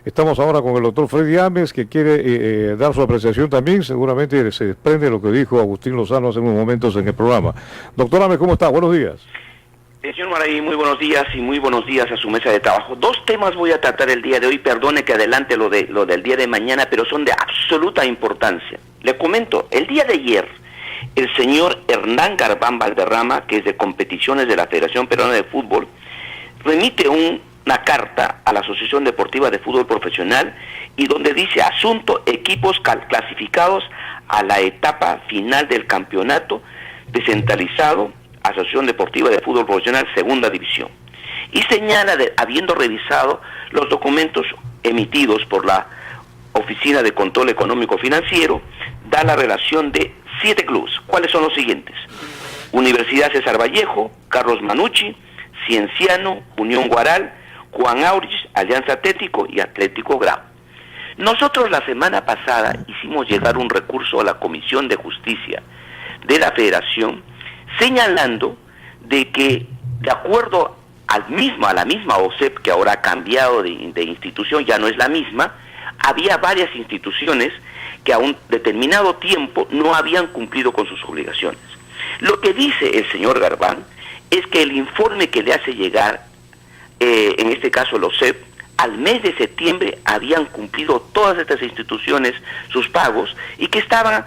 Estamos ahora con el doctor Freddy Ames, que quiere dar su apreciación también. Seguramente se desprende de lo que dijo Agustín Lozano hace unos momentos en el programa. Doctor Ames, ¿cómo está? Buenos días. Señor Maraví, muy buenos días y muy buenos días a su mesa de trabajo. Dos temas voy a tratar el día de hoy. Perdone que adelante lo del día de mañana, pero son de absoluta importancia. Le comento, el día de ayer, el señor Hernán Garbán Valderrama, que es de competiciones de la Federación Peruana de Fútbol, remite una carta a la Asociación Deportiva de Fútbol Profesional y donde dice asunto equipos clasificados a la etapa final del campeonato descentralizado Asociación Deportiva de Fútbol Profesional Segunda División, y señala, habiendo revisado los documentos emitidos por la Oficina de Control Económico Financiero, da la relación de 7 clubes. ¿Cuáles son los siguientes? Universidad César Vallejo, Carlos Manucci, Cienciano, Unión Guaral, Juan Aurich, Alianza Atlético y Atlético Grau. Nosotros la semana pasada hicimos llegar un recurso a la Comisión de Justicia de la Federación, señalando de que, de acuerdo a la misma OCEP, que ahora ha cambiado de institución, ya no es la misma, había varias instituciones que a un determinado tiempo no habían cumplido con sus obligaciones. Lo que dice el señor Garbán es que el informe que le hace llegar, en este caso el OCEP, al mes de septiembre habían cumplido todas estas instituciones sus pagos y que estaban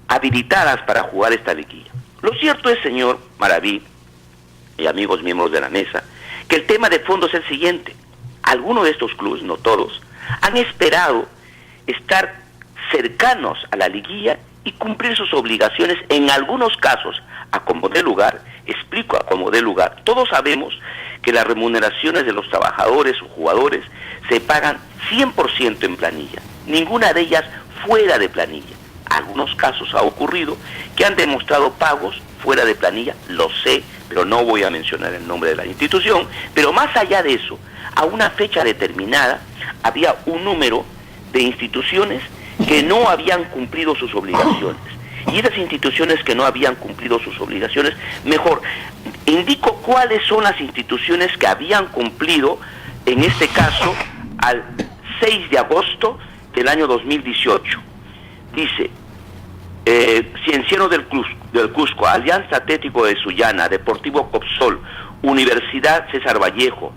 habilitadas para jugar esta liguilla. Lo cierto es, señor Maraví y amigos miembros de la mesa, que el tema de fondo es el siguiente. Algunos de estos clubes, no todos, han esperado estar cercanos a la liguilla y cumplir sus obligaciones, en algunos casos a como dé lugar. Explico a como dé lugar. Todos sabemos que las remuneraciones de los trabajadores o jugadores se pagan 100% en planilla, ninguna de ellas fuera de planilla. Algunos casos ha ocurrido que han demostrado pagos fuera de planilla, lo sé, pero no voy a mencionar el nombre de la institución. Pero más allá de eso, a una fecha determinada había un número de instituciones que no habían cumplido sus obligaciones. Y esas instituciones que no habían cumplido sus obligaciones, mejor, indico cuáles son las instituciones que habían cumplido, en este caso, al 6 de agosto del año 2018. Dice, Cienciano del Cusco, Alianza Atlético de Sullana, Deportivo Copsol, Universidad César Vallejo,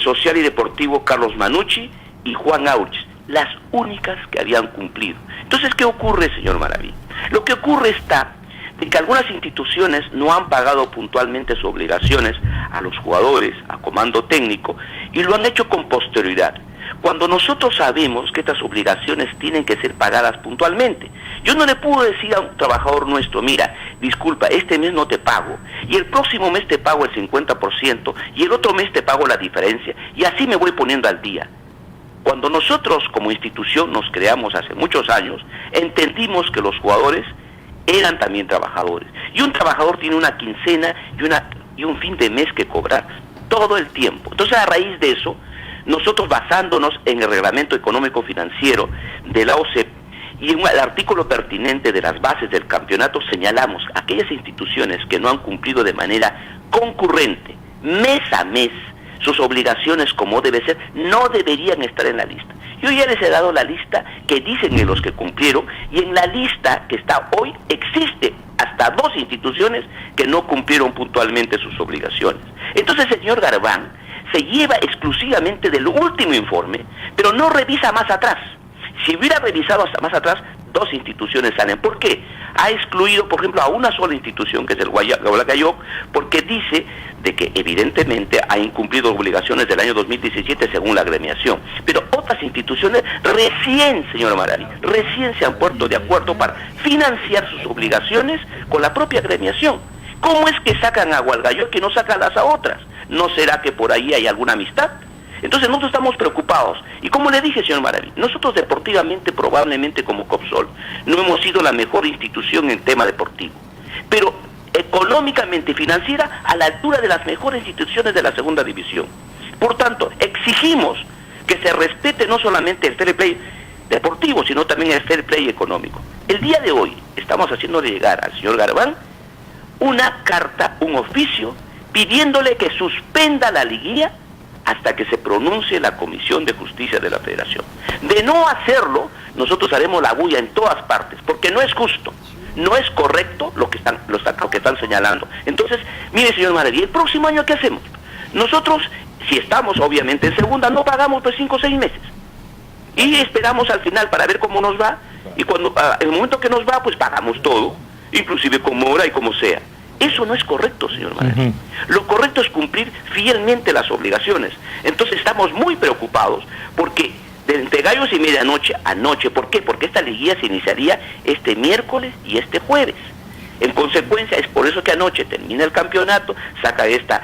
Social y Deportivo Carlos Manucci y Juan Aurich, las únicas que habían cumplido. Entonces, ¿qué ocurre, señor Maraví? Lo que ocurre está de que algunas instituciones no han pagado puntualmente sus obligaciones a los jugadores, a comando técnico, y lo han hecho con posterioridad, cuando nosotros sabemos que estas obligaciones tienen que ser pagadas puntualmente. Yo no le puedo decir a un trabajador nuestro, mira, disculpa, este mes no te pago, y el próximo mes te pago el 50%, y el otro mes te pago la diferencia, y así me voy poniendo al día. Cuando nosotros como institución nos creamos hace muchos años, entendimos que los jugadores eran también trabajadores, y un trabajador tiene una quincena y un fin de mes que cobrar todo el tiempo. Entonces, a raíz de eso, nosotros, basándonos en el reglamento económico financiero de la OCEP y en el artículo pertinente de las bases del campeonato, señalamos aquellas instituciones que no han cumplido de manera concurrente, mes a mes, sus obligaciones como debe ser, no deberían estar en la lista. Yo ya les he dado la lista que dicen de los que cumplieron, y en la lista que está hoy existe hasta 2 instituciones que no cumplieron puntualmente sus obligaciones. Entonces el señor Garbán se lleva exclusivamente del último informe, pero no revisa más atrás. Si hubiera revisado hasta más atrás, 2 instituciones salen. ¿Por qué? Ha excluido, por ejemplo, a una sola institución, que es el Gualacayó, porque dice de que evidentemente ha incumplido obligaciones del año 2017 según la agremiación. Pero otras instituciones recién, señor Maraví, recién se han puesto de acuerdo para financiar sus obligaciones con la propia agremiación. ¿Cómo es que sacan a Gualacayó que no sacan las a otras? ¿No será que por ahí hay alguna amistad? Entonces nosotros estamos preocupados. Y como le dije, señor Maraví, nosotros deportivamente, probablemente como Copsol, no hemos sido la mejor institución en tema deportivo, pero económicamente y financiera a la altura de las mejores instituciones de la segunda división. Por tanto, exigimos que se respete no solamente el fair play deportivo, sino también el fair play económico. El día de hoy estamos haciéndole llegar al señor Garbán una carta, un oficio, pidiéndole que suspenda la liguilla hasta que se pronuncie la Comisión de Justicia de la Federación. De no hacerlo, nosotros haremos la bulla en todas partes, porque no es justo, no es correcto lo que están señalando. Entonces, mire, señor Maradí, ¿el próximo año qué hacemos? Nosotros, si estamos obviamente en segunda, no pagamos por 5 o 6 meses. Y esperamos al final para ver cómo nos va, y cuando en el momento que nos va, pues pagamos todo, inclusive como hora y como sea. Eso no es correcto, señor Maradí. Lo correcto es cumplir fielmente las obligaciones. Entonces estamos muy preocupados porque de entre gallos y medianoche anoche, ¿por qué? Porque esta liguilla se iniciaría este miércoles y este jueves. En consecuencia, es por eso que anoche termina el campeonato, saca esta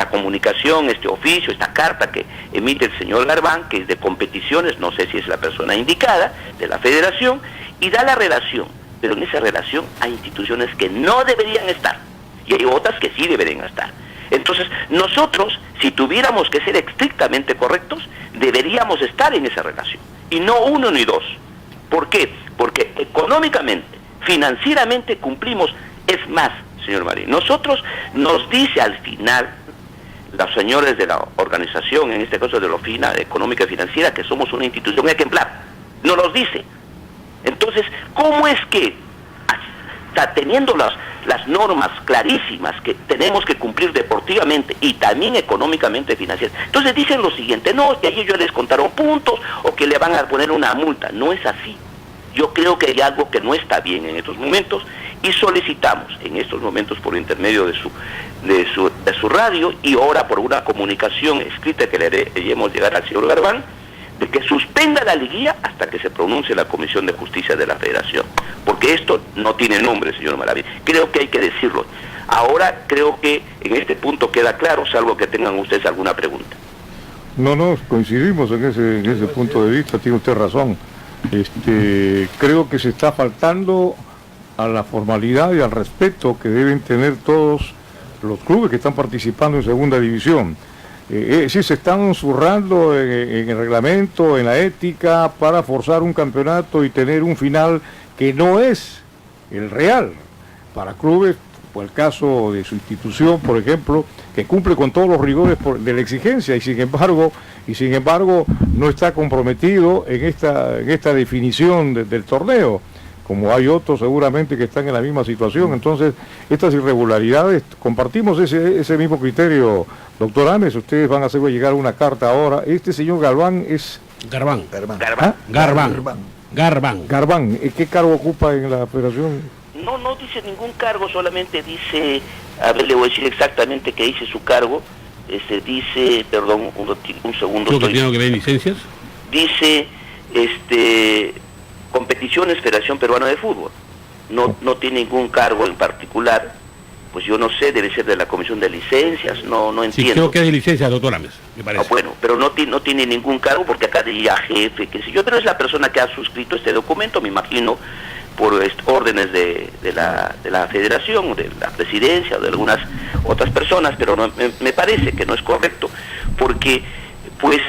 comunicación, este oficio, esta carta que emite el señor Garbán, que es de competiciones, no sé si es la persona indicada, de la federación, y da la relación. Pero en esa relación hay instituciones que no deberían estar, y hay otras que sí deberían estar. Entonces, nosotros, si tuviéramos que ser estrictamente correctos, deberíamos estar en esa relación, y no uno ni dos. ¿Por qué? Porque económicamente, financieramente cumplimos. Es más, señor Marín, nosotros nos dice al final los señores de la organización, en este caso de la Oficina Económica y Financiera, que somos una institución ejemplar, nos los dice. Entonces, ¿cómo es que, hasta teniendo las normas clarísimas que tenemos que cumplir deportivamente y también económicamente financiera, entonces dicen lo siguiente, no, que a ellos les contaron puntos o que le van a poner una multa? No es así. Yo creo que hay algo que no está bien en estos momentos y solicitamos en estos momentos por intermedio de su radio y ahora por una comunicación escrita que le haremos llegar al señor Garbán, de que suspenda la liguilla hasta que se pronuncie la Comisión de Justicia de la Federación. Porque esto no tiene nombre, señor Maraví. Creo que hay que decirlo. Ahora creo que en este punto queda claro, salvo que tengan ustedes alguna pregunta. No, coincidimos en ese punto de vista, tiene usted razón. Creo que se está faltando a la formalidad y al respeto que deben tener todos los clubes que están participando en segunda división. Sí, se están zurrando en el reglamento, en la ética, para forzar un campeonato y tener un final que no es el real para clubes, por el caso de su institución, por ejemplo, que cumple con todos los rigores de la exigencia y sin embargo no está comprometido en esta definición del torneo, como hay otros seguramente que están en la misma situación. Entonces, estas irregularidades, compartimos ese mismo criterio, doctor Ames. Ustedes van a hacer llegar una carta ahora. Este señor Galván es... Garbán. ¿Ah? Garbán. ¿Qué cargo ocupa en la federación? No dice ningún cargo, solamente dice, a ver, le voy a decir exactamente qué dice su cargo. Dice, perdón, un segundo. ¿Creo que tiene que ver licencias? Dice, competiciones Federación Peruana de Fútbol. No tiene ningún cargo en particular. Pues yo no sé, debe ser de la Comisión de Licencias, no entiendo. Sí, creo que es de licencias, doctor Ames, me parece. Bueno, pero no tiene ningún cargo porque acá diría jefe, qué sé yo, pero es la persona que ha suscrito este documento, me imagino, por órdenes de la federación, de la presidencia, o de algunas otras personas, pero me parece que no es correcto, porque, pues,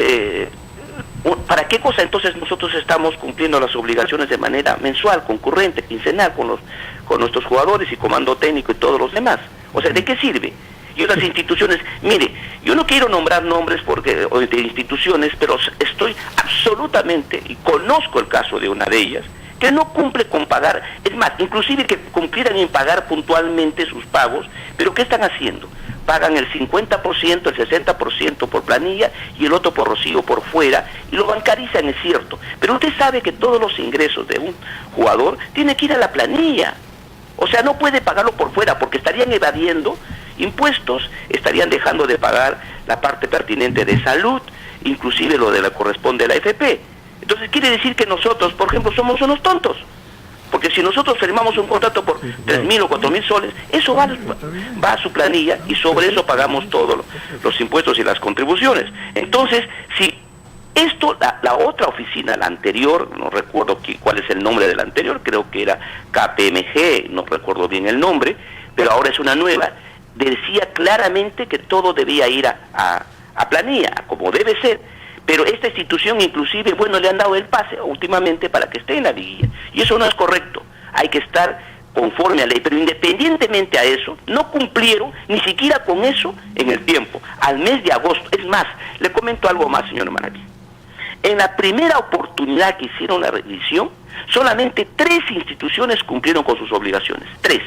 ¿para qué cosa entonces nosotros estamos cumpliendo las obligaciones de manera mensual, concurrente, quincenal, con nuestros jugadores y comando técnico y todos los demás? O sea, ¿de qué sirve? Y otras instituciones, mire, yo no quiero nombrar nombres de instituciones, pero estoy absolutamente, y conozco el caso de una de ellas, que no cumple con pagar, es más, inclusive que cumplieran en pagar puntualmente sus pagos, pero ¿qué están haciendo? Pagan el 50%, el 60% por planilla y el otro por rocío por fuera, y lo bancarizan, es cierto, pero usted sabe que todos los ingresos de un jugador tienen que ir a la planilla, o sea, no puede pagarlo por fuera, porque estarían evadiendo impuestos, estarían dejando de pagar la parte pertinente de salud, inclusive lo de la corresponde a la AFP. Entonces quiere decir que nosotros, por ejemplo, somos unos tontos, porque si nosotros firmamos un contrato por 3.000 o 4.000 soles, eso va a su planilla y sobre eso pagamos todos los impuestos y las contribuciones. Entonces, si esto, la otra oficina, la anterior, no recuerdo cuál es el nombre de la anterior, creo que era KPMG, no recuerdo bien el nombre, pero ahora es una nueva, decía claramente que todo debía ir a planilla, como debe ser. Pero esta institución inclusive, bueno, le han dado el pase últimamente para que esté en la liguilla. Y eso no es correcto. Hay que estar conforme a ley, pero independientemente a eso, no cumplieron ni siquiera con eso en el tiempo, al mes de agosto. Es más, le comento algo más, señor Maravilla. En la primera oportunidad que hicieron la revisión, solamente 3 instituciones cumplieron con sus obligaciones. 3,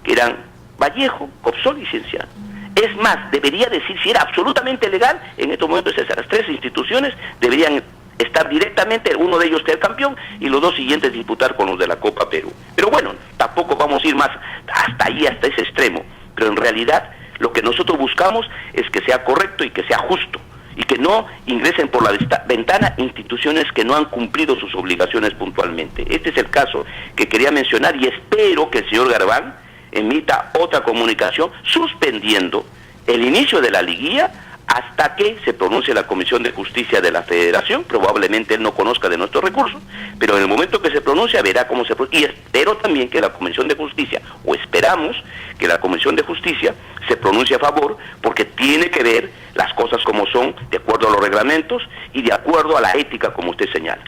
que eran Vallejo, Copsol y Cienciano. Es más, debería decir, si era absolutamente legal, en estos momentos esas 3 instituciones deberían estar directamente, uno de ellos ser campeón y los 2 siguientes disputar con los de la Copa Perú. Pero bueno, tampoco vamos a ir más hasta ahí, hasta ese extremo. Pero en realidad lo que nosotros buscamos es que sea correcto y que sea justo, y que no ingresen por la ventana instituciones que no han cumplido sus obligaciones puntualmente. Este es el caso que quería mencionar, y espero que el señor Garbán emita otra comunicación suspendiendo el inicio de la liguilla hasta que se pronuncie la Comisión de Justicia de la Federación. Probablemente él no conozca de nuestros recursos, pero en el momento que se pronuncia verá cómo se pronuncia. Y espero también que la Comisión de Justicia, o esperamos que la Comisión de Justicia se pronuncie a favor, porque tiene que ver las cosas como son, de acuerdo a los reglamentos y de acuerdo a la ética, como usted señala.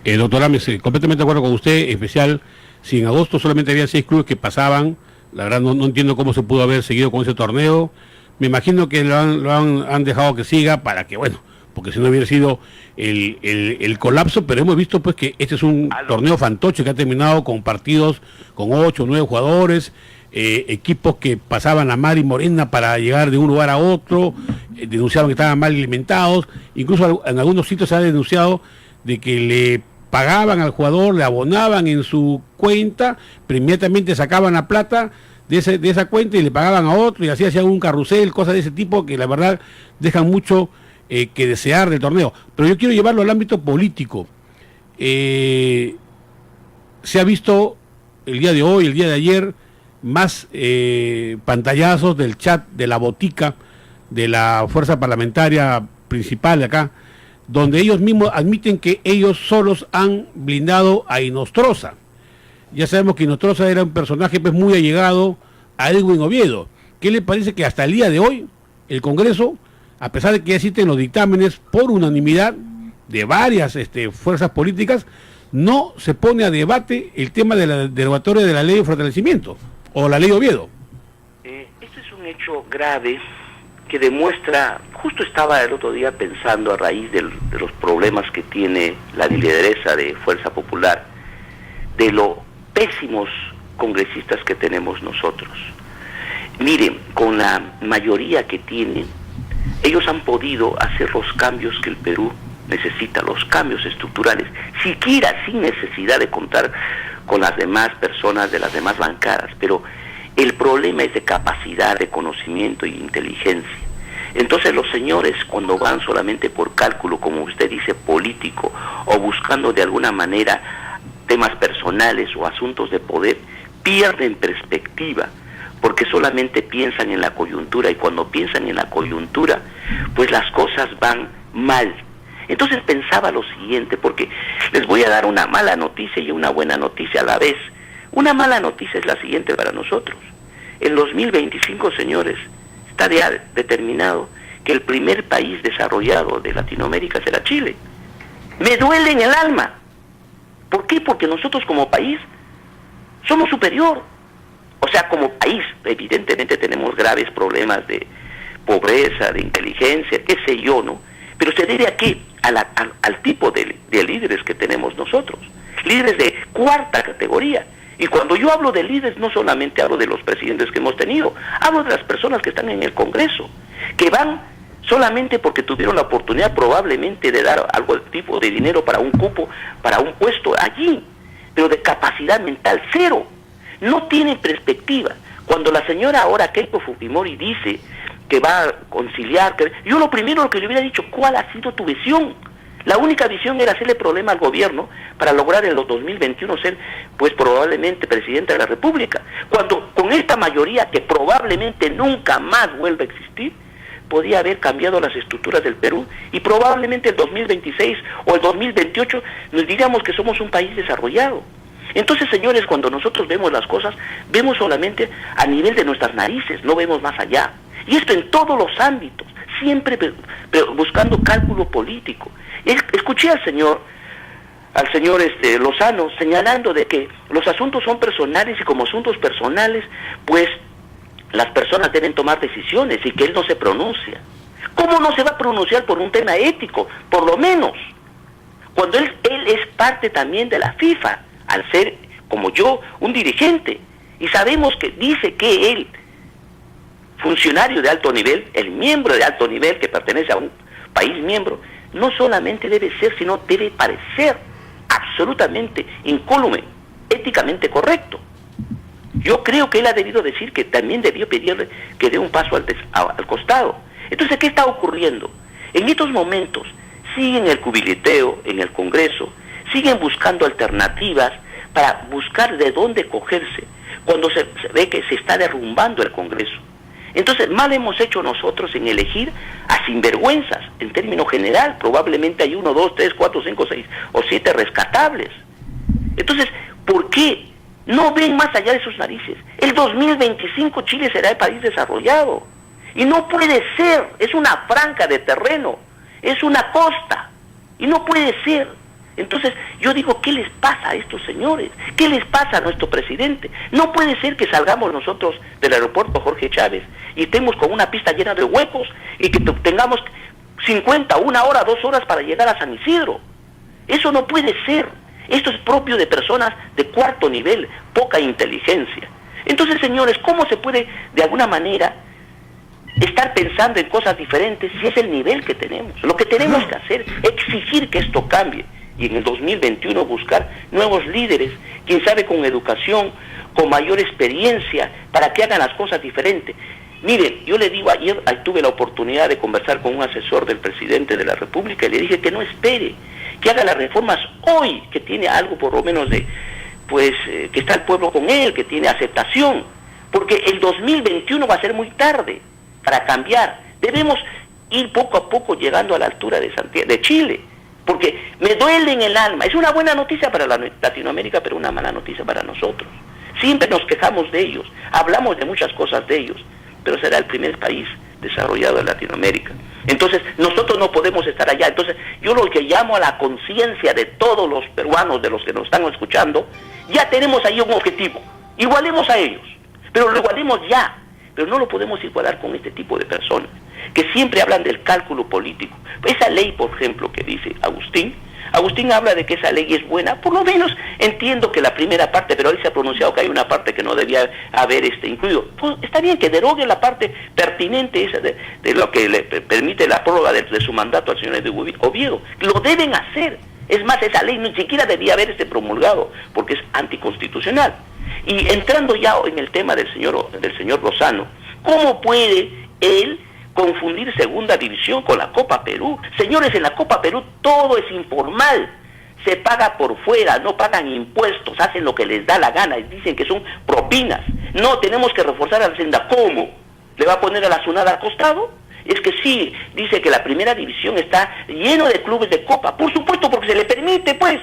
Doctor Ames, completamente de acuerdo con usted, en especial si en agosto solamente había 6 clubes que pasaban. La verdad no entiendo cómo se pudo haber seguido con ese torneo. Me imagino que han dejado que siga para que, bueno, porque si no hubiera sido el colapso, pero hemos visto pues que este es un torneo fantoche que ha terminado con partidos con 8 o 9 jugadores, equipos que pasaban la mar y morena para llegar de un lugar a otro, denunciaron que estaban mal alimentados, incluso en algunos sitios se ha denunciado de que le pagaban al jugador, le abonaban en su cuenta, pero inmediatamente sacaban la plata de esa cuenta y le pagaban a otro, y así hacían un carrusel, cosas de ese tipo que la verdad dejan mucho que desear del torneo. Pero yo quiero llevarlo al ámbito político. Se ha visto el día de hoy, el día de ayer, más pantallazos del chat de la botica de la fuerza parlamentaria principal de acá, donde ellos mismos admiten que ellos solos han blindado a Inostroza. Ya sabemos que Inostroza era un personaje pues muy allegado a Edwin Oviedo. ¿Qué le parece que hasta el día de hoy el Congreso, a pesar de que ya existen los dictámenes por unanimidad de varias fuerzas políticas, no se pone a debate el tema de la derogatoria de la ley de fortalecimiento o la ley Oviedo? Este es un hecho grave que demuestra, justo estaba el otro día pensando a raíz de los problemas que tiene la lideresa de Fuerza Popular, de lo pésimos congresistas que tenemos nosotros. Miren, con la mayoría que tienen, ellos han podido hacer los cambios que el Perú necesita, los cambios estructurales, siquiera sin necesidad de contar con las demás personas de las demás bancadas, pero el problema es de capacidad, de conocimiento y inteligencia. Entonces los señores, cuando van solamente por cálculo, como usted dice, político, o buscando de alguna manera temas personales o asuntos de poder, pierden perspectiva, porque solamente piensan en la coyuntura, y cuando piensan en la coyuntura, pues las cosas van mal. Entonces pensaba lo siguiente, porque les voy a dar una mala noticia y una buena noticia a la vez. Una mala noticia es la siguiente para nosotros. En 2025, señores, está determinado que el primer país desarrollado de Latinoamérica será Chile. Me duele en el alma. ¿Por qué? Porque nosotros como país somos superior. O sea, como país, evidentemente tenemos graves problemas de pobreza, de inteligencia, qué sé yo, ¿no? Pero se debe a qué? Al tipo de líderes que tenemos nosotros. Líderes de 4ª categoría. Y cuando yo hablo de líderes, no solamente hablo de los presidentes que hemos tenido, hablo de las personas que están en el Congreso, que van solamente porque tuvieron la oportunidad probablemente de dar algo de tipo de dinero para un cupo, para un puesto allí, pero de capacidad mental cero. No tienen perspectiva. Cuando la señora ahora Keiko Fujimori dice que va a conciliar, yo lo primero que le hubiera dicho, ¿cuál ha sido tu visión? La única visión era hacerle problema al gobierno para lograr en los 2021 ser, pues probablemente presidente de la República. Cuando con esta mayoría que probablemente nunca más vuelva a existir, podía haber cambiado las estructuras del Perú, y probablemente el 2026 o el 2028 nos diríamos que somos un país desarrollado. Entonces, señores, cuando nosotros vemos las cosas, vemos solamente a nivel de nuestras narices, no vemos más allá. Y esto en todos los ámbitos, siempre buscando cálculo político. Escuché al señor al señor Lozano, señalando de que los asuntos son personales y como asuntos personales, pues las personas deben tomar decisiones y que él no se pronuncia. ¿Cómo no se va a pronunciar por un tema ético? Por lo menos, cuando él es parte también de la FIFA, al ser, como yo, un dirigente, y sabemos que dice que él, funcionario de alto nivel, el miembro de alto nivel que pertenece a un país miembro, no solamente debe ser, sino debe parecer absolutamente incólume, éticamente correcto. Yo creo que él ha debido decir que también debió pedirle que dé un paso al costado. Entonces, ¿qué está ocurriendo? En estos momentos siguen el cubileteo en el Congreso, siguen buscando alternativas para buscar de dónde cogerse, cuando se ve que se está derrumbando el Congreso. Entonces, mal hemos hecho nosotros en elegir a sinvergüenzas, en términos general, probablemente hay 1, 2, 3, 4, 5, 6 o 7 rescatables. Entonces, ¿por qué no ven más allá de sus narices? El 2025 Chile será el país desarrollado. Y no puede ser, es una franja de terreno, es una costa, y no puede ser. Entonces, yo digo, ¿qué les pasa a estos señores? ¿Qué les pasa a nuestro presidente? No puede ser que salgamos nosotros del aeropuerto Jorge Chávez y estemos con una pista llena de huecos y que tengamos 50, 1 hora, 2 horas para llegar a San Isidro. Eso no puede ser. Esto es propio de personas de cuarto nivel, poca inteligencia. Entonces, señores, ¿cómo se puede, de alguna manera, estar pensando en cosas diferentes si es el nivel que tenemos? Lo que tenemos que hacer es exigir que esto cambie y en el 2021 buscar nuevos líderes, quién sabe con educación, con mayor experiencia, para que hagan las cosas diferentes. Miren, yo le digo, ayer tuve la oportunidad de conversar con un asesor del presidente de la República y le dije que no espere, que haga las reformas hoy, que tiene algo por lo menos de, pues, que está el pueblo con él, que tiene aceptación, porque el 2021 va a ser muy tarde para cambiar. Debemos ir poco a poco llegando a la altura de Santiago, de Chile, porque me duele en el alma. Es una buena noticia para Latinoamérica, pero una mala noticia para nosotros. Siempre nos quejamos de ellos, hablamos de muchas cosas de ellos, pero será el primer país desarrollado de Latinoamérica. Entonces, nosotros no podemos estar allá. Entonces, yo lo que llamo a la conciencia de todos los peruanos, de los que nos están escuchando, ya tenemos ahí un objetivo. Igualemos a ellos, pero lo igualemos ya. Pero no lo podemos igualar con este tipo de personas, que siempre hablan del cálculo político. Esa ley, por ejemplo, que dice Agustín habla de que esa ley es buena, por lo menos entiendo que la primera parte, pero él se ha pronunciado que hay una parte que no debía haber incluido. Pues está bien que derogue la parte pertinente esa de lo que le permite la prórroga de su mandato al señor Oviedo. Lo deben hacer. Es más, esa ley ni siquiera debía haberse promulgado, porque es anticonstitucional. Y entrando ya en el tema del señor Lozano, ¿cómo puede él confundir segunda división con la Copa Perú? Señores, en la Copa Perú todo es informal, se paga por fuera, no pagan impuestos, hacen lo que les da la gana, y dicen que son propinas. No, tenemos que reforzar a la Hacienda. ¿Cómo? ¿Le va a poner a la Sunada al costado? Es que sí, dice que la primera división está lleno de clubes de Copa, por supuesto, porque se le permite, pues,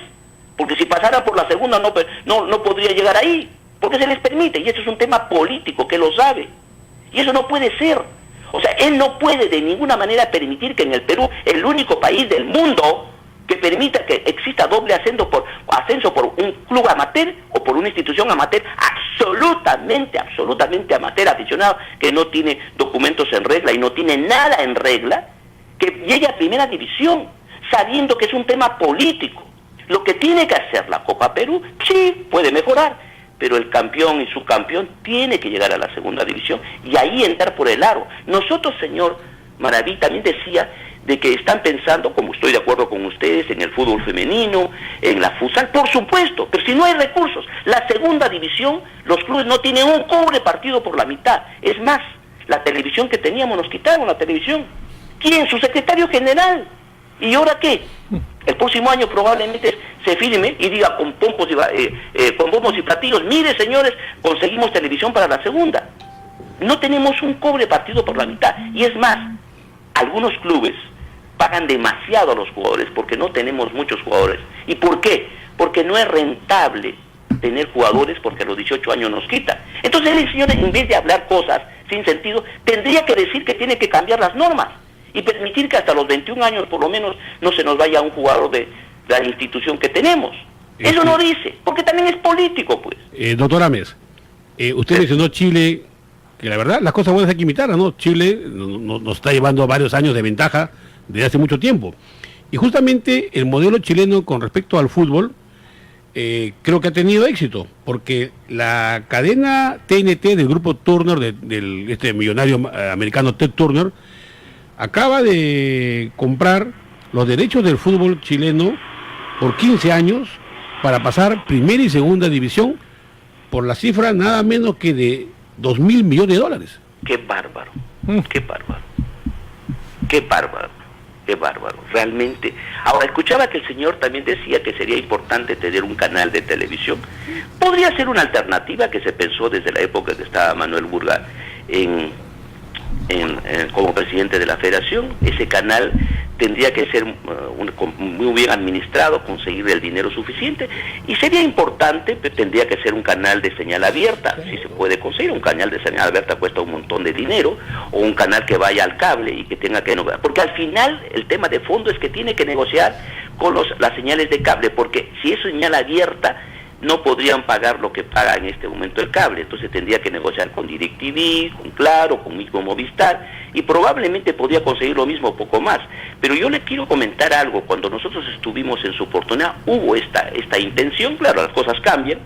porque si pasara por la segunda no podría llegar ahí, porque se les permite, y eso es un tema político, que lo sabe, y eso no puede ser. O sea, él no puede de ninguna manera permitir que en el Perú, el único país del mundo que permita que exista doble ascenso por un club amateur o por una institución amateur absolutamente amateur, aficionado, que no tiene documentos en regla y no tiene nada en regla, que llegue a primera división, sabiendo que es un tema político. Lo que tiene que hacer la Copa Perú, sí, puede mejorar, pero el campeón y subcampeón tiene que llegar a la segunda división y ahí entrar por el aro. Nosotros, señor Maraví, también decía de que están pensando, como estoy de acuerdo con ustedes, en el fútbol femenino, en la futsal, por supuesto, pero si no hay recursos, la segunda división, los clubes no tienen un cobre partido por la mitad. Es más, la televisión que teníamos, nos quitaron la televisión. ¿Quién? Su secretario general. ¿Y ahora qué? El próximo año probablemente se firme y diga con bombos y platillos, mire señores, conseguimos televisión para la segunda. No tenemos un cobre partido por la mitad. Y es más, algunos clubes pagan demasiado a los jugadores porque no tenemos muchos jugadores. ¿Y por qué? Porque no es rentable tener jugadores porque a los 18 años nos quitan. Entonces el señor, en vez de hablar cosas sin sentido, tendría que decir que tiene que cambiar las normas y permitir que hasta los 21 años por lo menos no se nos vaya un jugador de la institución que tenemos. Eso no dice, porque también es político, pues. Doctor Ames, usted mencionó Chile, que la verdad las cosas buenas hay que imitarlas, ¿no? Chile nos está llevando varios años de ventaja desde hace mucho tiempo. Y justamente el modelo chileno con respecto al fútbol, creo que ha tenido éxito, porque la cadena TNT del grupo Turner, del millonario americano Ted Turner, acaba de comprar los derechos del fútbol chileno por 15 años para pasar primera y segunda división por la cifra nada menos que de $2.000 millones. ¡Qué bárbaro! ¡Qué bárbaro! ¡Qué bárbaro! ¡Qué bárbaro! Realmente. Ahora, escuchaba que el señor también decía que sería importante tener un canal de televisión. Podría ser una alternativa que se pensó desde la época que estaba Manuel Burga como presidente de la federación. Ese canal tendría que ser muy bien administrado, conseguir el dinero suficiente, y sería importante, tendría que ser un canal de señal abierta, si se puede conseguir. Un canal de señal abierta cuesta un montón de dinero, o un canal que vaya al cable y que tenga que negociar, porque al final el tema de fondo es que tiene que negociar con las señales de cable, porque si es señal abierta no podrían pagar lo que paga en este momento el cable, entonces tendría que negociar con DirecTV, con Claro, con mismo Movistar, y probablemente podría conseguir lo mismo o poco más. Pero yo le quiero comentar algo. Cuando nosotros estuvimos en su oportunidad hubo esta intención, claro, las cosas cambian,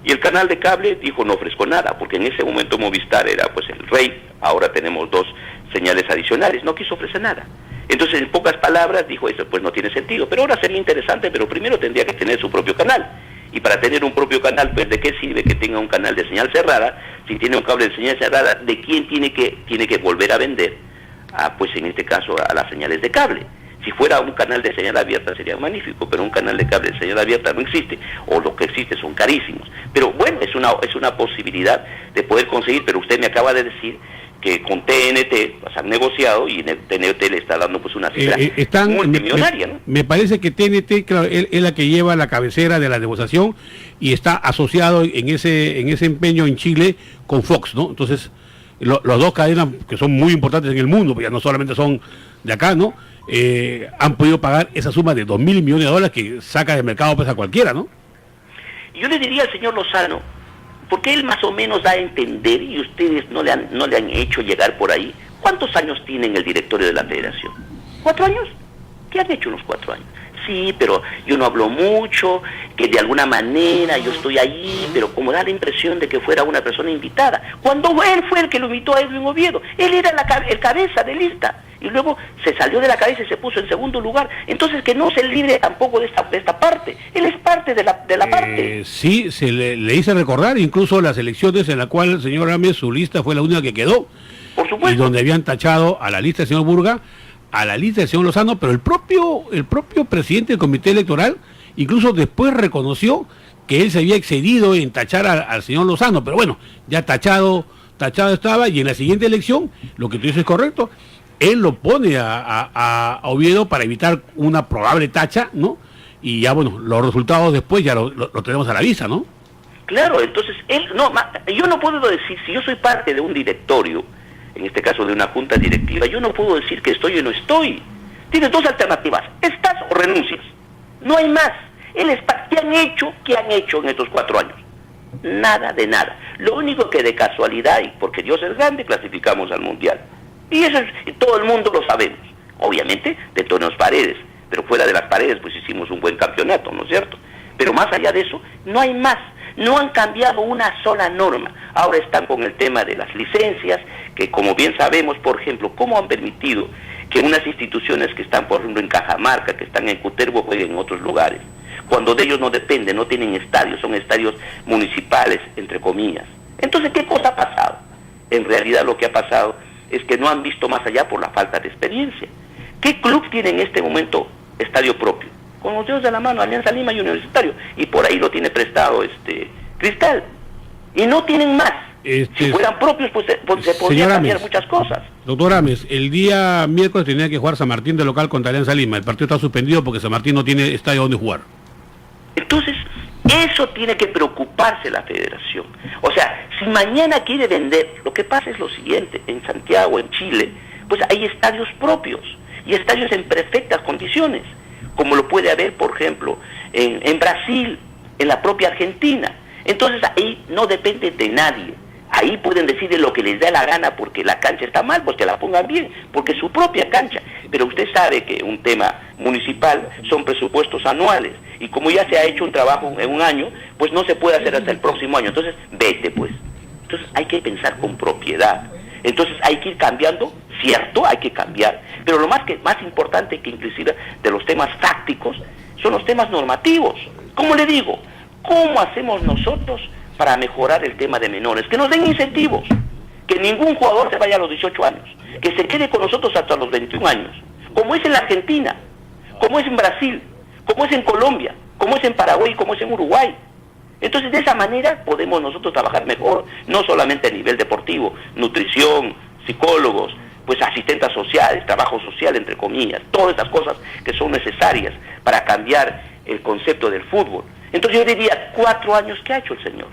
y el canal de cable dijo: no ofrezco nada, porque en ese momento Movistar era pues el rey, ahora tenemos 2 señales adicionales, no quiso ofrecer nada. Entonces, en pocas palabras, dijo: eso pues no tiene sentido, pero ahora sería interesante, pero primero tendría que tener su propio canal. Y para tener un propio canal, pues ¿de qué sirve que tenga un canal de señal cerrada? Si tiene un cable de señal cerrada, ¿de quién tiene que volver a vender? Pues en este caso a las señales de cable. Si fuera un canal de señal abierta sería magnífico, pero un canal de cable de señal abierta no existe, o lo que existe son carísimos. Pero bueno, es una posibilidad de poder conseguir, pero usted me acaba de decir que con TNT pues, han negociado, y TNT le está dando pues una cifra multimillonaria, ¿no? Me parece que TNT, claro, es la que lleva la cabecera de la negociación y está asociado en ese empeño en Chile con Fox, ¿no? Entonces, las 2 cadenas que son muy importantes en el mundo, pues ya no solamente son de acá, ¿no? Han podido pagar esa suma de $2.000 millones que saca del mercado pues a cualquiera, ¿no? Yo le diría al señor Lozano, porque él más o menos da a entender, y ustedes no le han hecho llegar por ahí, ¿cuántos años tiene en el directorio de la federación? ¿4 años? ¿Qué han hecho unos 4 años? Sí, pero yo no hablo mucho, que de alguna manera yo estoy allí, pero como da la impresión de que fuera una persona invitada. Cuando él fue el que lo invitó a Edwin Oviedo, él era el cabeza de lista, y luego se salió de la cabeza y se puso en segundo lugar. Entonces que no se libre tampoco de esta parte, él es parte de la parte. Sí, se le hice recordar incluso las elecciones en la cual el señor Ames, su lista fue la única que quedó. Por supuesto. Y donde habían tachado a la lista del señor Burga, a la lista del señor Lozano, pero el propio presidente del comité electoral incluso después reconoció que él se había excedido en tachar al señor Lozano, pero bueno, ya tachado estaba, y en la siguiente elección, lo que tú dices es correcto, él lo pone a Oviedo para evitar una probable tacha, ¿no? Y ya bueno, los resultados después ya lo tenemos a la vista, ¿no? Claro, entonces yo no puedo decir, si yo soy parte de un directorio, en este caso de una junta directiva, yo no puedo decir que estoy o no estoy. Tienes 2 alternativas: estás o renuncias. No hay más. ¿Qué han hecho en estos 4 años? Nada de nada. Lo único que de casualidad, y porque Dios es grande, clasificamos al Mundial. Y eso todo el mundo lo sabemos. Obviamente, de todas las paredes. Pero fuera de las paredes, pues hicimos un buen campeonato, ¿no es cierto? Pero más allá de eso, no hay más. No han cambiado una sola norma. Ahora están con el tema de las licencias, que como bien sabemos, por ejemplo, cómo han permitido que unas instituciones que están, por ejemplo, en Cajamarca, que están en Cutervo, jueguen en otros lugares, cuando de ellos no depende, no tienen estadios, son estadios municipales, entre comillas. Entonces, ¿qué cosa ha pasado? En realidad lo que ha pasado es que no han visto más allá por la falta de experiencia. ¿Qué club tiene en este momento estadio propio? Con los dedos de la mano, Alianza Lima y Universitario, y por ahí lo tiene prestado Cristal, y no tienen más. Si fueran propios, pues se podrían cambiar muchas cosas. Doctor Ames, el día miércoles tenía que jugar San Martín de local contra Alianza Lima. El partido está suspendido porque San Martín no tiene estadio donde jugar. Entonces, eso tiene que preocuparse la federación. O sea, si mañana quiere vender, lo que pasa es lo siguiente: en Santiago, en Chile, pues hay estadios propios, y estadios en perfectas condiciones. como lo puede haber, por ejemplo, en Brasil, en la propia Argentina. Entonces ahí no depende de nadie. Ahí pueden decirle lo que les da la gana porque la cancha está mal, pues que la pongan bien, porque es su propia cancha. Pero usted sabe que un tema municipal son presupuestos anuales, y como ya se ha hecho un trabajo en un año, pues no se puede hacer hasta el próximo año. Entonces, vete pues. Entonces hay que pensar con propiedad. Entonces hay que ir cambiando, cierto, hay que cambiar, pero lo más importante que inclusive de los temas tácticos son los temas normativos. ¿Cómo le digo? ¿Cómo hacemos nosotros para mejorar el tema de menores? Que nos den incentivos, que ningún jugador se vaya a los 18 años, que se quede con nosotros hasta los 21 años, como es en la Argentina, como es en Brasil, como es en Colombia, como es en Paraguay, como es en Uruguay. Entonces de esa manera podemos nosotros trabajar mejor, no solamente a nivel deportivo, nutrición, psicólogos, pues asistentes sociales, trabajo social, entre comillas, todas estas cosas que son necesarias para cambiar el concepto del fútbol. Entonces yo diría, 4 años que ha hecho el señor.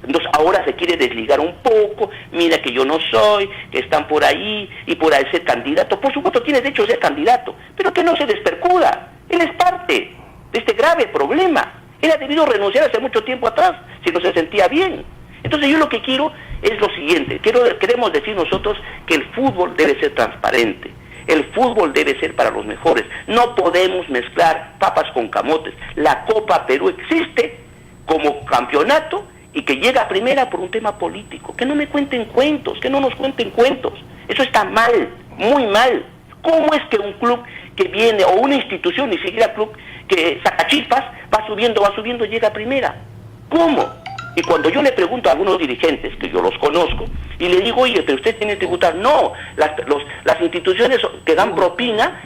Entonces ahora se quiere desligar un poco, mira que yo no soy, que están por ahí, y por ahí ser candidato. Por supuesto tiene derecho a ser candidato, pero que no se despercuda. Él es parte de este grave problema. Él ha debido renunciar hace mucho tiempo atrás, si no se sentía bien. Entonces yo lo que quiero es lo siguiente, queremos decir nosotros que el fútbol debe ser transparente, el fútbol debe ser para los mejores, no podemos mezclar papas con camotes. La Copa Perú existe como campeonato y que llega a primera por un tema político. Que no me cuenten cuentos, que no nos cuenten cuentos. Eso está mal, muy mal. ¿Cómo es que un club que viene, o una institución, ni siquiera club, que saca chispas, va subiendo, llega a primera? ¿Cómo? Y cuando yo le pregunto a algunos dirigentes, que yo los conozco, y le digo, oye, pero usted tiene que tributar. No, las instituciones que dan propina,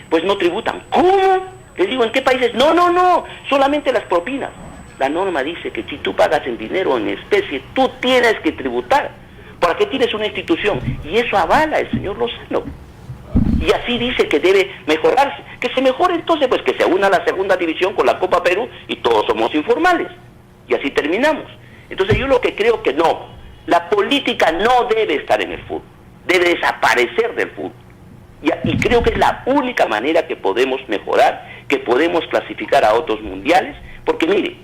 pues no tributan. ¿Cómo? Le digo, ¿en qué países? No, solamente las propinas. La norma dice que si tú pagas en dinero o en especie, tú tienes que tributar. ¿Para qué tienes una institución? Y eso avala el señor Lozano. Y así dice que debe mejorarse. Que se mejore entonces, pues que se una a la segunda división con la Copa Perú y todos somos informales. Y así terminamos. Entonces yo lo que creo que no, la política no debe estar en el fútbol, debe desaparecer del fútbol. Y creo que es la única manera que podemos mejorar, que podemos clasificar a otros mundiales, porque mire,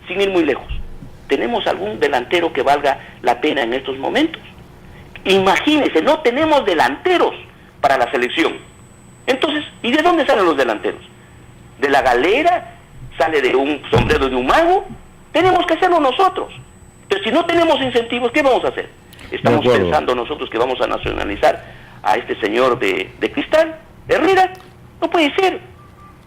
sin ir muy lejos, ¿tenemos algún delantero que valga la pena en estos momentos? Imagínense, no tenemos delanteros para la selección. Entonces, ¿y de dónde salen los delanteros? ¿De la galera? ¿Sale de un sombrero de un mago? Tenemos que hacerlo nosotros. Pero si no tenemos incentivos, ¿qué vamos a hacer? Estamos pensando nosotros que vamos a nacionalizar a este señor de Cristal, Herrera. No puede ser.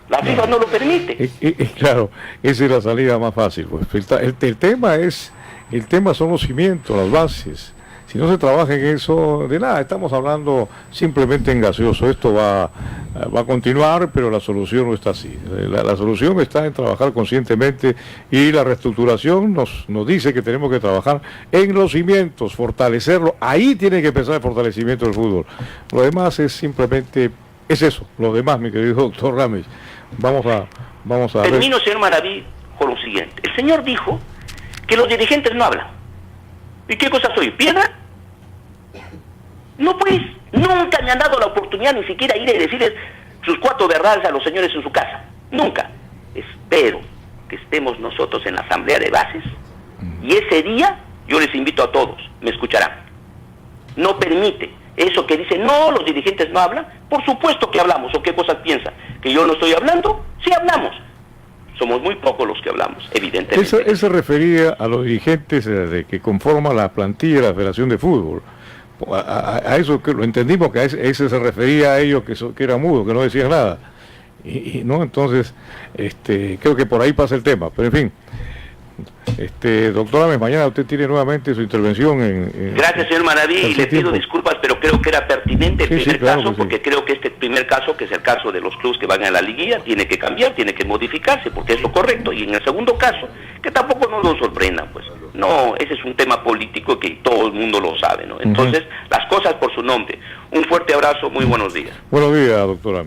La FIFA no lo permite. Claro, esa es la salida más fácil. Pues. El tema son los cimientos, las bases. Si no se trabaja en eso, de nada, estamos hablando simplemente en gaseoso. Esto va a continuar, pero la solución no está así. La solución está en trabajar conscientemente, y la reestructuración nos dice que tenemos que trabajar en los cimientos, fortalecerlo. Ahí tiene que empezar el fortalecimiento del fútbol. Lo demás es simplemente, es eso. Lo demás, mi querido doctor Ramis, vamos a Termino, señor Maraví, con lo siguiente. El señor dijo que los dirigentes no hablan. ¿Y qué cosa soy? ¿Piedra? No, pues, nunca me han dado la oportunidad ni siquiera ir y decirles sus 4 verdades a los señores en su casa. Nunca. Espero que estemos nosotros en la asamblea de bases, y ese día yo les invito a todos, me escucharán. No permite eso que dicen, no, los dirigentes no hablan. Por supuesto que hablamos. ¿O qué cosas piensan? ¿Que yo no estoy hablando? Sí hablamos. Somos muy pocos los que hablamos, evidentemente. Él se refería a los dirigentes de que conforman la plantilla de la Federación de Fútbol. A eso que lo entendimos, que a ese se refería a ellos que era mudo, que no decían nada. Y no, entonces, creo que por ahí pasa el tema. Pero en fin, doctora, mañana usted tiene nuevamente su intervención en Gracias, señor Maraví, y le pido disculpas, pero creo que era pertinente el primer caso, porque creo que este primer caso, que es el caso de los clubes que van a la liguilla, tiene que cambiar, tiene que modificarse, porque es lo correcto. Y en el segundo caso, que tampoco nos lo sorprendan, pues, no, ese es un tema político que todo el mundo lo sabe, ¿no? Entonces, las cosas por su nombre. Un fuerte abrazo, muy buenos días. Buenos días, doctora.